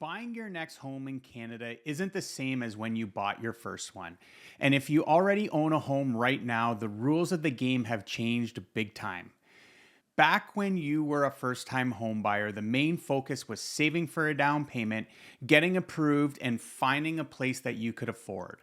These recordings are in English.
Buying your next home in Canada isn't the same as when you bought your first one. And if you already own a home right now, the rules of the game have changed big time. Back when you were a first time home buyer, the main focus was saving for a down payment, getting approved, and finding a place that you could afford.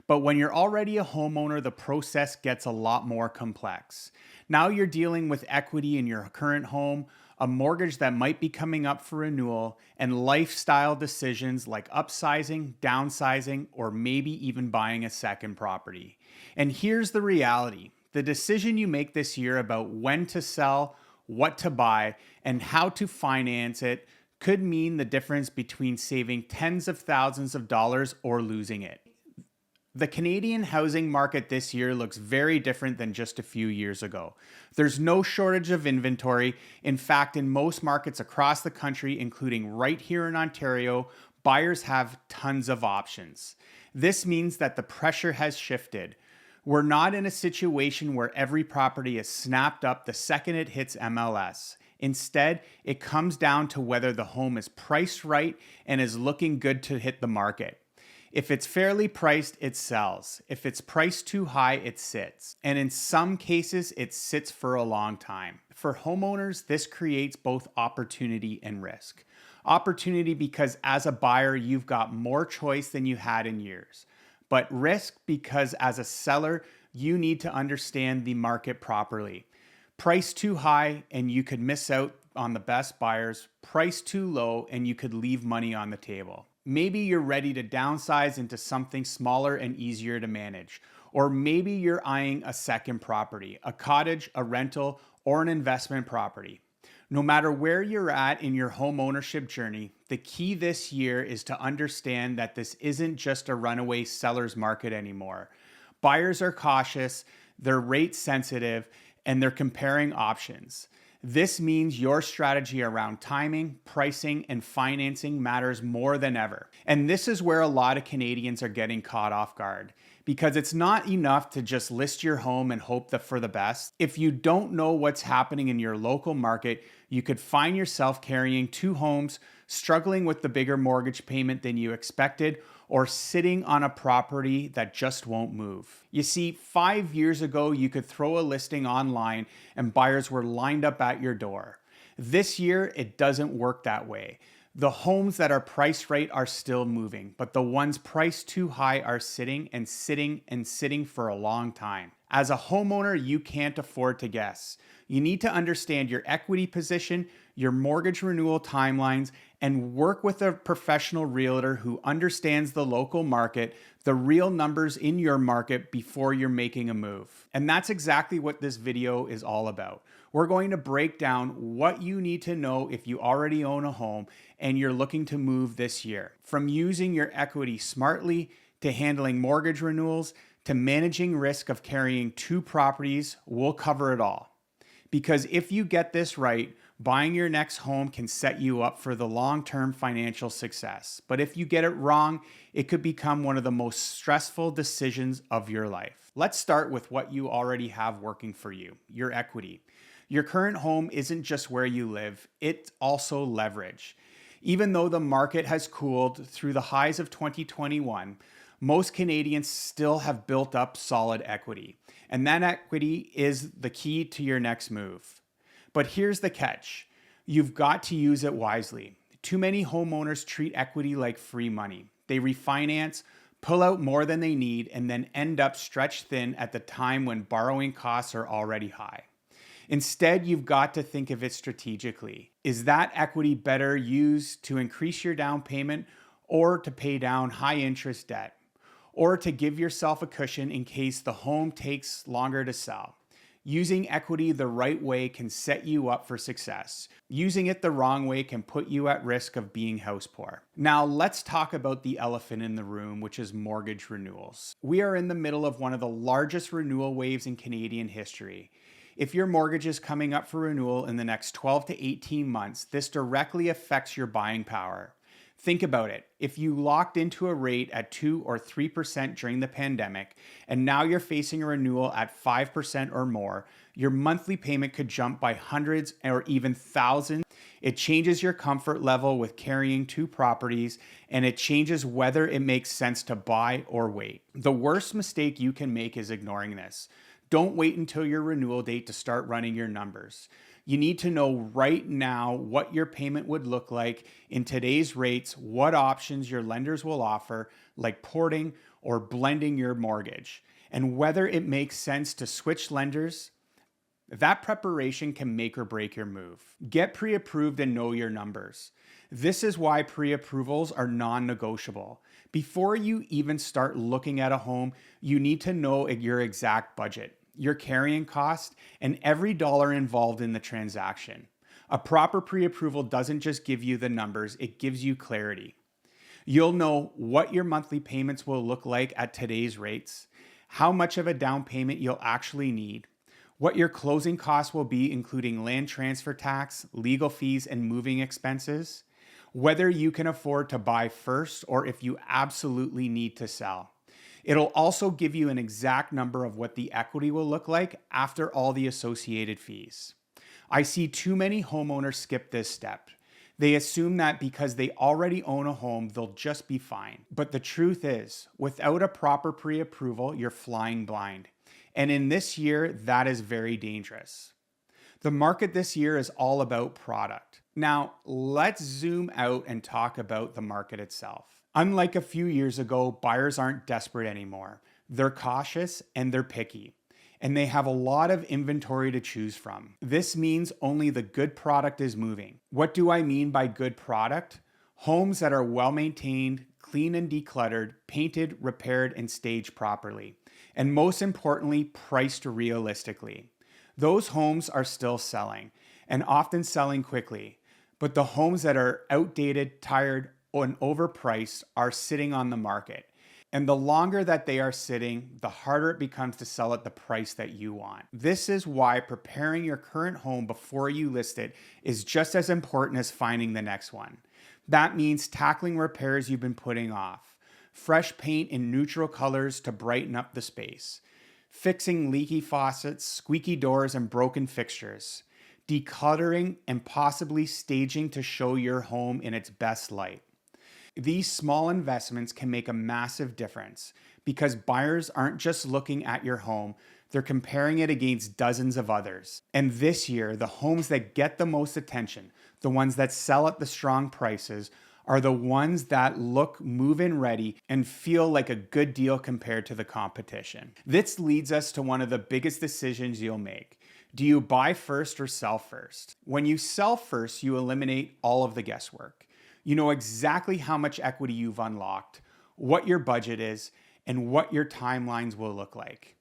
But when you're already a homeowner, the process gets a lot more complex. Now you're dealing with equity in your current home, a mortgage that might be coming up for renewal, and lifestyle decisions like upsizing, downsizing, or maybe even buying a second property. And here's the reality: the decision you make this year about when to sell, what to buy, and how to finance it could mean the difference between saving tens of thousands of dollars or losing it. The Canadian housing market this year looks very different than just a few years ago. There's no shortage of inventory. In fact, in most markets across the country, including right here in Ontario, buyers have tons of options. This means that the pressure has shifted. We're not in a situation where every property is snapped up the second it hits MLS. Instead, it comes down to whether the home is priced right and is looking good to hit the market. If it's fairly priced, it sells. If it's priced too high, it sits. And in some cases, it sits for a long time. For homeowners, this creates both opportunity and risk. Opportunity because as a buyer, you've got more choice than you had in years. But risk because as a seller, you need to understand the market properly. Price too high and you could miss out on the best buyers. Price too low and you could leave money on the table. Maybe you're ready to downsize into something smaller and easier to manage. Or maybe you're eyeing a second property, a cottage, a rental, or an investment property. No matter where you're at in your home ownership journey, the key this year is to understand that this isn't just a runaway seller's market anymore. Buyers are cautious, they're rate sensitive, and they're comparing options. This means your strategy around timing, pricing, and financing matters more than ever. And this is where a lot of Canadians are getting caught off guard, because it's not enough to just list your home and hope for the best. If you don't know what's happening in your local market, you could find yourself carrying two homes, struggling with the bigger mortgage payment than you expected, or sitting on a property that just won't move. You see, 5 years ago, you could throw a listing online and buyers were lined up at your door. This year, it doesn't work that way. The homes that are priced right are still moving, but the ones priced too high are sitting and sitting and sitting for a long time. As a homeowner, you can't afford to guess. You need to understand your equity position, your mortgage renewal timelines, and work with a professional realtor who understands the local market, the real numbers in your market before you're making a move. And that's exactly what this video is all about. We're going to break down what you need to know if you already own a home and you're looking to move this year. From using your equity smartly, to handling mortgage renewals, to managing risk of carrying two properties, we'll cover it all. Because if you get this right, buying your next home can set you up for the long-term financial success. But if you get it wrong, it could become one of the most stressful decisions of your life. Let's start with what you already have working for you, your equity. Your current home isn't just where you live, it's also leverage. Even though the market has cooled through the highs of 2021, most Canadians still have built up solid equity. And that equity is the key to your next move. But here's the catch: you've got to use it wisely. Too many homeowners treat equity like free money. They refinance, pull out more than they need, and then end up stretched thin at the time when borrowing costs are already high. Instead, you've got to think of it strategically. Is that equity better used to increase your down payment, or to pay down high interest debt, or to give yourself a cushion in case the home takes longer to sell? Using equity the right way can set you up for success. Using it the wrong way can put you at risk of being house poor. Now let's talk about the elephant in the room, which is mortgage renewals. We are in the middle of one of the largest renewal waves in Canadian history. If your mortgage is coming up for renewal in the next 12 to 18 months, this directly affects your buying power. Think about it. If you locked into a rate at 2 or 3% during the pandemic, and now you're facing a renewal at 5% or more, your monthly payment could jump by hundreds or even thousands. It changes your comfort level with carrying two properties, and it changes whether it makes sense to buy or wait. The worst mistake you can make is ignoring this. Don't wait until your renewal date to start running your numbers. You need to know right now what your payment would look like in today's rates, what options your lenders will offer, like porting or blending your mortgage, and whether it makes sense to switch lenders. That preparation can make or break your move. Get pre-approved and know your numbers. This is why pre-approvals are non-negotiable. Before you even start looking at a home, you need to know your exact budget, your carrying cost, and every dollar involved in the transaction. A proper pre-approval doesn't just give you the numbers, it gives you clarity. You'll know what your monthly payments will look like at today's rates, how much of a down payment you'll actually need, what your closing costs will be, including land transfer tax, legal fees, and moving expenses, whether you can afford to buy first or if you absolutely need to sell. It'll also give you an exact number of what the equity will look like after all the associated fees. I see too many homeowners skip this step. They assume that because they already own a home, they'll just be fine. But the truth is, without a proper pre-approval, you're flying blind. And in this year, that is very dangerous. The market this year is all about product. Now, let's zoom out and talk about the market itself. Unlike a few years ago, buyers aren't desperate anymore. They're cautious and they're picky, and they have a lot of inventory to choose from. This means only the good product is moving. What do I mean by good product? Homes that are well maintained, clean and decluttered, painted, repaired, and staged properly. And most importantly, priced realistically. Those homes are still selling, and often selling quickly. But the homes that are outdated, tired, and overpriced are sitting on the market. And the longer that they are sitting, the harder it becomes to sell at the price that you want. This is why preparing your current home before you list it is just as important as finding the next one. That means tackling repairs you've been putting off, fresh paint in neutral colors to brighten up the space, fixing leaky faucets, squeaky doors, and broken fixtures, decluttering, and possibly staging to show your home in its best light. These small investments can make a massive difference because buyers aren't just looking at your home, they're comparing it against dozens of others. And this year, the homes that get the most attention, the ones that sell at the strong prices, are the ones that look move-in ready and feel like a good deal compared to the competition. This leads us to one of the biggest decisions you'll make. Do you buy first or sell first? When you sell first, you eliminate all of the guesswork. You know exactly how much equity you've unlocked, what your budget is, and what your timelines will look like.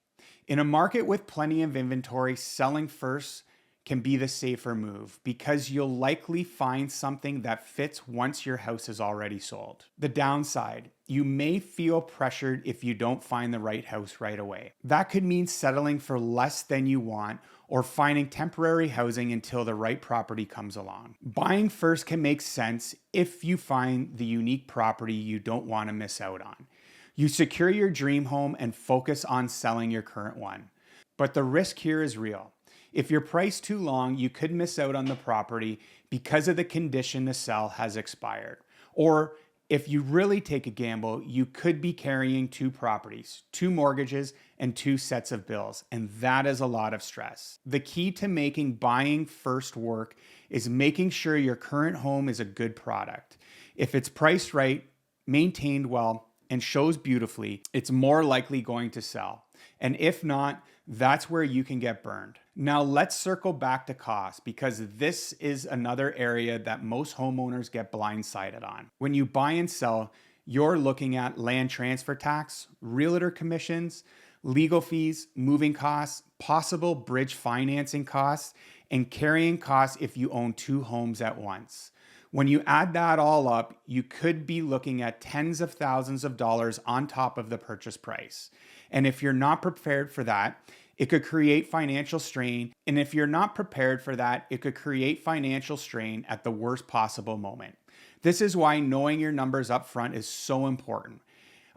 In a market with plenty of inventory, selling first can be the safer move because you'll likely find something that fits once your house is already sold. The downside, you may feel pressured if you don't find the right house right away. That could mean settling for less than you want or finding temporary housing until the right property comes along. Buying first can make sense if you find the unique property you don't want to miss out on. You secure your dream home and focus on selling your current one. But the risk here is real. If you're priced too long, you could miss out on the property because of the condition to sell has expired. Or if you really take a gamble, you could be carrying two properties, two mortgages, and two sets of bills, and that is a lot of stress. The key to making buying first work is making sure your current home is a good product. If it's priced right, maintained well, and shows beautifully, it's more likely going to sell. And if not, that's where you can get burned. Now let's circle back to cost because this is another area that most homeowners get blindsided on. When you buy and sell, you're looking at land transfer tax, realtor commissions, legal fees, moving costs, possible bridge financing costs, and carrying costs if you own two homes at once. When you add that all up, you could be looking at tens of thousands of dollars on top of the purchase price. And if you're not prepared for that, it could create financial strain. And if you're not prepared for that, it could create financial strain at the worst possible moment. This is why knowing your numbers up front is so important.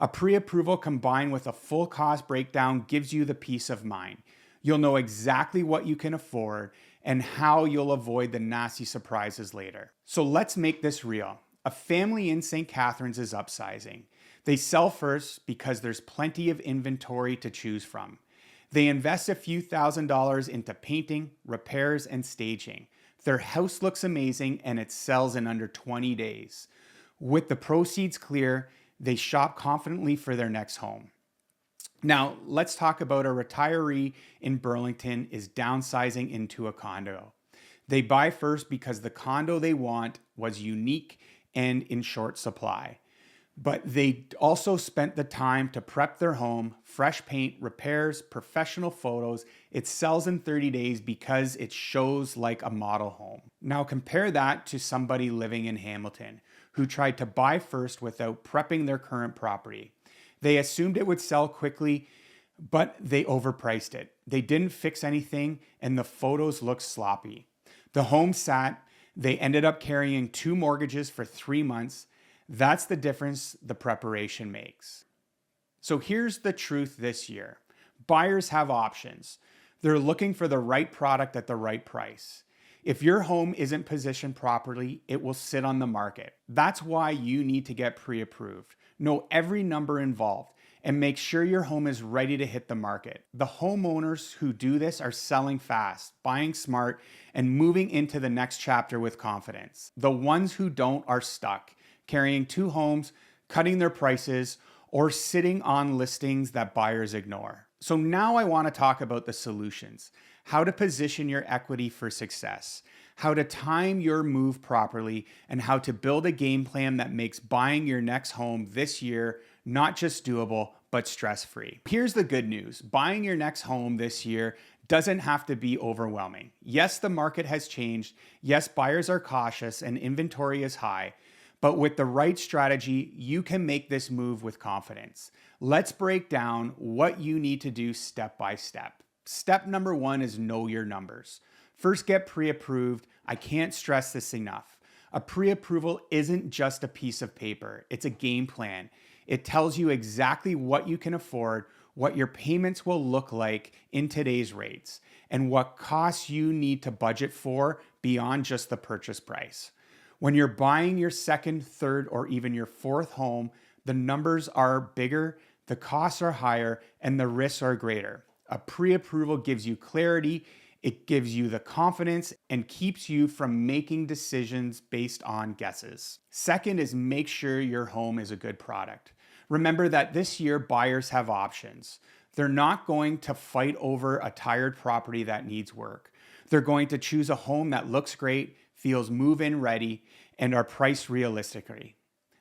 A pre-approval combined with a full cost breakdown gives you the peace of mind. You'll know exactly what you can afford, and how you'll avoid the nasty surprises later. So let's make this real. A family in St. Catharines is upsizing. They sell first because there's plenty of inventory to choose from. They invest a few $1,000s into painting, repairs, and staging. Their house looks amazing and it sells in under 20 days. With the proceeds clear, they shop confidently for their next home. Now, let's talk about a retiree in Burlington is downsizing into a condo. They buy first because the condo they want was unique and in short supply. But they also spent the time to prep their home, fresh paint, repairs, professional photos. It sells in 30 days because it shows like a model home. Now compare that to somebody living in Hamilton who tried to buy first without prepping their current property. They assumed it would sell quickly, but they overpriced it. They didn't fix anything and the photos looked sloppy. The home sat. They ended up carrying 2 mortgages for 3 months. That's the difference the preparation makes. So here's the truth this year. Buyers have options. They're looking for the right product at the right price. If your home isn't positioned properly, it will sit on the market. That's why you need to get pre-approved. Know every number involved and make sure your home is ready to hit the market. The homeowners who do this are selling fast, buying smart, and moving into the next chapter with confidence. The ones who don't are stuck, carrying 2 homes, cutting their prices, or sitting on listings that buyers ignore. So now I want to talk about the solutions, how to position your equity for success, how to time your move properly, and how to build a game plan that makes buying your next home this year not just doable, but stress-free. Here's the good news. Buying your next home this year doesn't have to be overwhelming. Yes, the market has changed. Yes, buyers are cautious and inventory is high. But with the right strategy, you can make this move with confidence. Let's break down what you need to do step by step. Step number 1 is know your numbers. First, get pre-approved. I can't stress this enough. A pre-approval isn't just a piece of paper. It's a game plan. It tells you exactly what you can afford, what your payments will look like in today's rates, and what costs you need to budget for beyond just the purchase price. When you're buying your second, third, or even your 4th home, the numbers are bigger, the costs are higher, and the risks are greater. A pre-approval gives you clarity, it gives you the confidence, and keeps you from making decisions based on guesses. Second is make sure your home is a good product. Remember that this year buyers have options. They're not going to fight over a tired property that needs work. They're going to choose a home that looks great, feels move-in ready, and are priced realistically.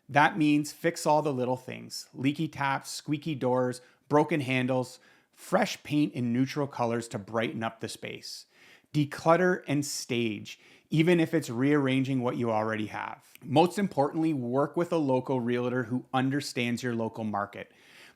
That means fix all the little things: leaky taps, squeaky doors, broken handles, fresh paint in neutral colors to brighten up the space. Declutter and stage, even if it's rearranging what you already have. Most importantly, work with a local realtor who understands your local market.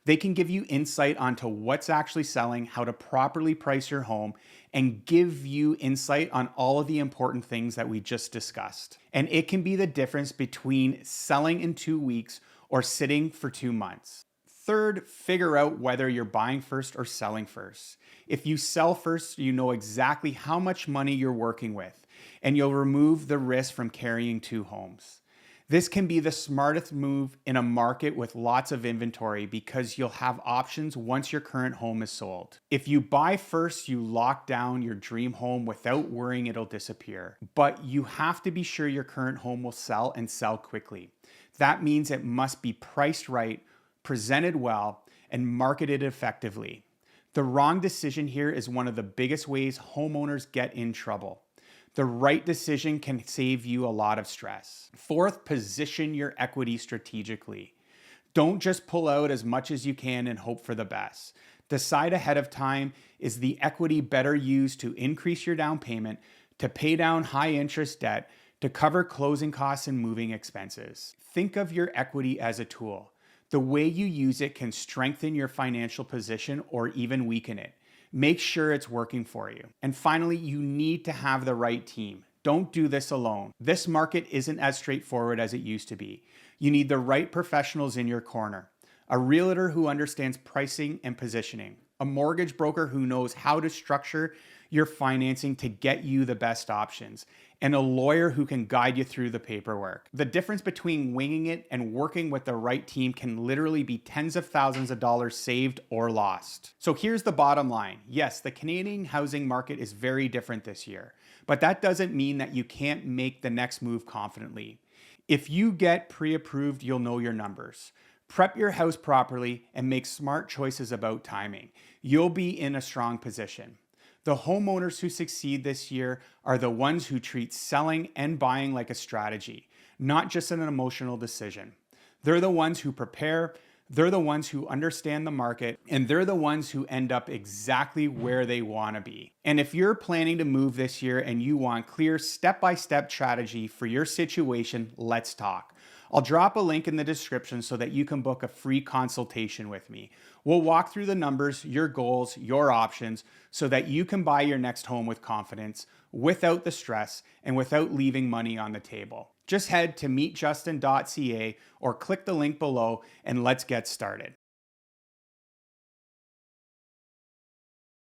They can give you insight onto what's actually selling, how to properly price your home, and give you insight on all of the important things that we just discussed. And it can be the difference between selling in 2 weeks or sitting for 2 months. Third, figure out whether you're buying first or selling first. If you sell first, you know exactly how much money you're working with, and you'll remove the risk from carrying 2 homes. This can be the smartest move in a market with lots of inventory because you'll have options once your current home is sold. If you buy first, you lock down your dream home without worrying it'll disappear. But you have to be sure your current home will sell and sell quickly. That means it must be priced right, presented well, and marketed effectively. The wrong decision here is one of the biggest ways homeowners get in trouble. The right decision can save you a lot of stress. Fourth, position your equity strategically. Don't just pull out as much as you can and hope for the best. Decide ahead of time, is the equity better used to increase your down payment, to pay down high interest debt, to cover closing costs and moving expenses? Think of your equity as a tool. The way you use it can strengthen your financial position or even weaken it. Make sure it's working for you. And finally, you need to have the right team. Don't do this alone. This market isn't as straightforward as it used to be. You need the right professionals in your corner. A realtor who understands pricing and positioning, a mortgage broker who knows how to structure your financing to get you the best options, and a lawyer who can guide you through the paperwork. The difference between winging it and working with the right team can literally be tens of thousands of dollars saved or lost. So here's the bottom line. Yes, the Canadian housing market is very different this year, but that doesn't mean that you can't make the next move confidently. If you get pre-approved, you'll know your numbers. Prep your house properly and make smart choices about timing. You'll be in a strong position. The homeowners who succeed this year are the ones who treat selling and buying like a strategy, not just an emotional decision. They're the ones who prepare, they're the ones who understand the market, and they're the ones who end up exactly where they want to be. And if you're planning to move this year and you want clear step-by-step strategy for your situation, let's talk. I'll drop a link in the description so that you can book a free consultation with me. We'll walk through the numbers, your goals, your options, so that you can buy your next home with confidence, without the stress, and without leaving money on the table. Just head to meetjustin.ca or click the link below and let's get started.